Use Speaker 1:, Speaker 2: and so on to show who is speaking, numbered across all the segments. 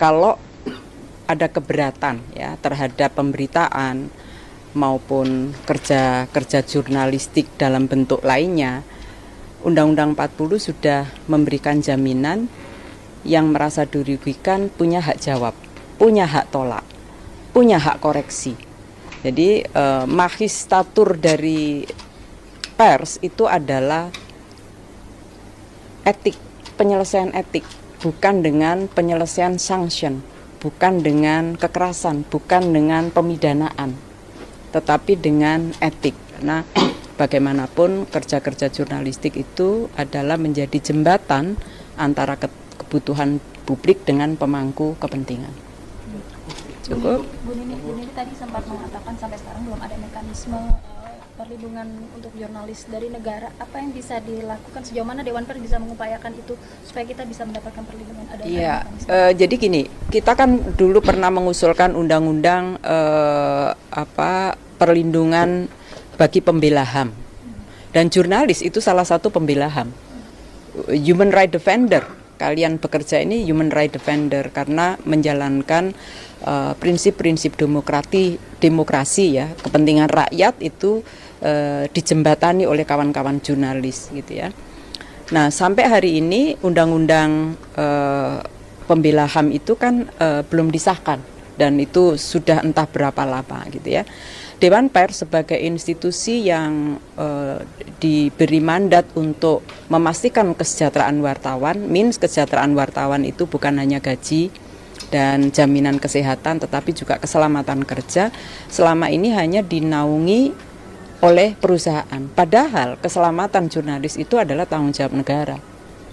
Speaker 1: kalau ada keberatan ya terhadap pemberitaan maupun kerja jurnalistik dalam bentuk lainnya, Undang-Undang 40 sudah memberikan jaminan yang merasa dirugikan punya hak jawab, punya hak tolak, punya hak koreksi. Jadi magistratur dari pers itu adalah etik, penyelesaian etik, bukan dengan penyelesaian sanction, bukan dengan kekerasan, bukan dengan pemidanaan, tetapi dengan etik. Karena bagaimanapun kerja-kerja jurnalistik itu adalah menjadi jembatan antara kebutuhan publik dengan pemangku kepentingan. Cukup.
Speaker 2: Bu Nini tadi sempat mengatakan sampai sekarang belum ada mekanisme perlindungan untuk jurnalis dari negara. Apa yang bisa dilakukan, sejauh mana Dewan Pers bisa mengupayakan itu supaya kita bisa mendapatkan perlindungan?
Speaker 1: Iya, jadi gini, kita kan dulu pernah mengusulkan undang-undang perlindungan bagi pembela HAM, dan jurnalis itu salah satu pembela HAM, human right defender. Kalian bekerja ini human right defender karena menjalankan prinsip-prinsip demokrasi ya, kepentingan rakyat itu dijembatani oleh kawan-kawan jurnalis gitu ya. Nah, sampai hari ini undang-undang pembela HAM itu kan belum disahkan, dan itu sudah entah berapa lama gitu ya. Dewan Pers sebagai institusi yang diberi mandat untuk memastikan kesejahteraan wartawan, kesejahteraan wartawan itu bukan hanya gaji dan jaminan kesehatan, tetapi juga keselamatan kerja, selama ini hanya dinaungi oleh perusahaan. Padahal keselamatan jurnalis itu adalah tanggung jawab negara.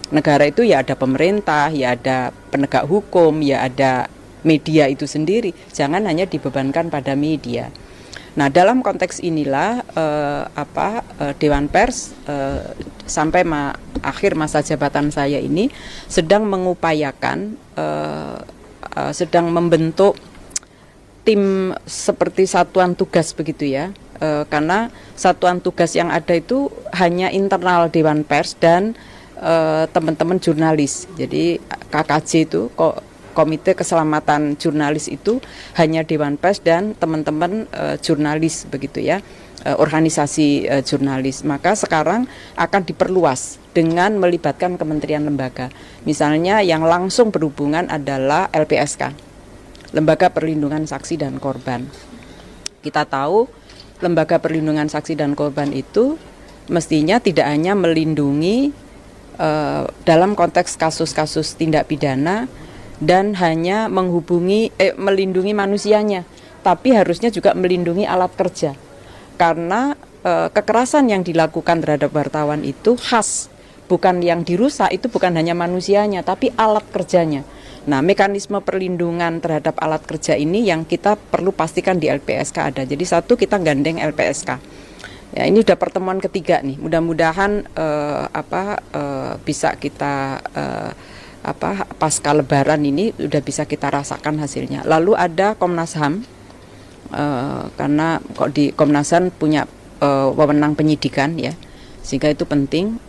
Speaker 1: Negara itu ya ada pemerintah, ya ada penegak hukum, ya ada media itu sendiri. Jangan hanya dibebankan pada media. Nah, dalam konteks inilah Dewan Pers sampai akhir masa jabatan saya ini sedang mengupayakan, sedang membentuk tim seperti satuan tugas begitu ya, karena satuan tugas yang ada itu hanya internal Dewan Pers dan teman-teman jurnalis. Jadi KKJ itu Komite Keselamatan Jurnalis itu hanya Dewan Pers dan teman-teman jurnalis begitu ya, organisasi jurnalis. Maka sekarang akan diperluas dengan melibatkan kementerian lembaga. Misalnya yang langsung berhubungan adalah LPSK, Lembaga Perlindungan Saksi dan Korban. Kita tahu Lembaga Perlindungan Saksi dan Korban itu mestinya tidak hanya melindungi dalam konteks kasus-kasus tindak pidana dan hanya melindungi manusianya, tapi harusnya juga melindungi alat kerja. Karena kekerasan yang dilakukan terhadap wartawan itu khas, bukan yang dirusak itu bukan hanya manusianya, tapi alat kerjanya. Nah, mekanisme perlindungan terhadap alat kerja ini yang kita perlu pastikan di LPSK ada. Jadi satu, kita gandeng LPSK. Ya, ini udah pertemuan ketiga nih. Mudah-mudahan bisa kita pasca Lebaran ini sudah bisa kita rasakan hasilnya. Lalu ada Komnas HAM, karena kok di Komnas HAM punya wewenang penyidikan ya, sehingga itu penting.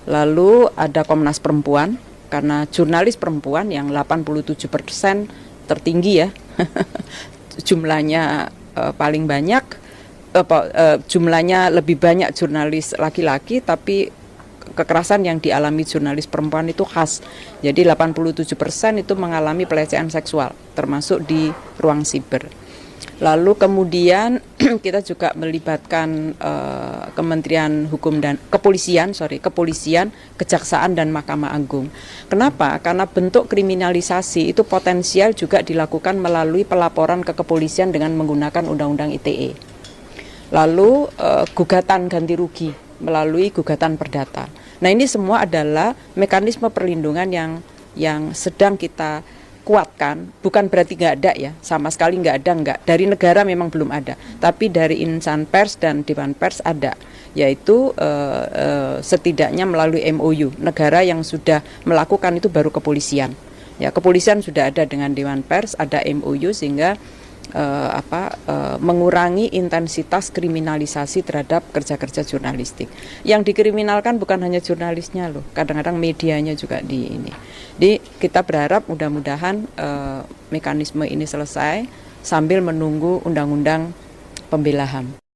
Speaker 1: Lalu ada Komnas Perempuan, karena jurnalis perempuan yang 87% tertinggi ya, jumlahnya paling banyak, jumlahnya lebih banyak jurnalis laki-laki, tapi kekerasan yang dialami jurnalis perempuan itu khas. Jadi 87% itu mengalami pelecehan seksual, termasuk di ruang siber. Lalu kemudian kita juga melibatkan Kementerian Hukum dan Kepolisian, Kejaksaan dan Mahkamah Agung. Kenapa? Karena bentuk kriminalisasi itu potensial juga dilakukan melalui pelaporan ke kepolisian dengan menggunakan Undang-Undang ITE. Lalu gugatan ganti rugi melalui gugatan perdata. Nah, ini semua adalah mekanisme perlindungan yang sedang kita kuatkan. Bukan berarti nggak ada ya, sama sekali nggak ada, nggak. Dari negara memang belum ada, tapi dari insan pers dan Dewan Pers ada, yaitu setidaknya melalui MOU. Negara yang sudah melakukan itu baru kepolisian. Ya, kepolisian sudah ada dengan Dewan Pers, ada MOU sehingga mengurangi intensitas kriminalisasi terhadap kerja-kerja jurnalistik. Yang dikriminalkan bukan hanya jurnalisnya loh, kadang-kadang medianya juga di ini. Jadi kita berharap mudah-mudahan mekanisme ini selesai sambil menunggu undang-undang pembela HAM.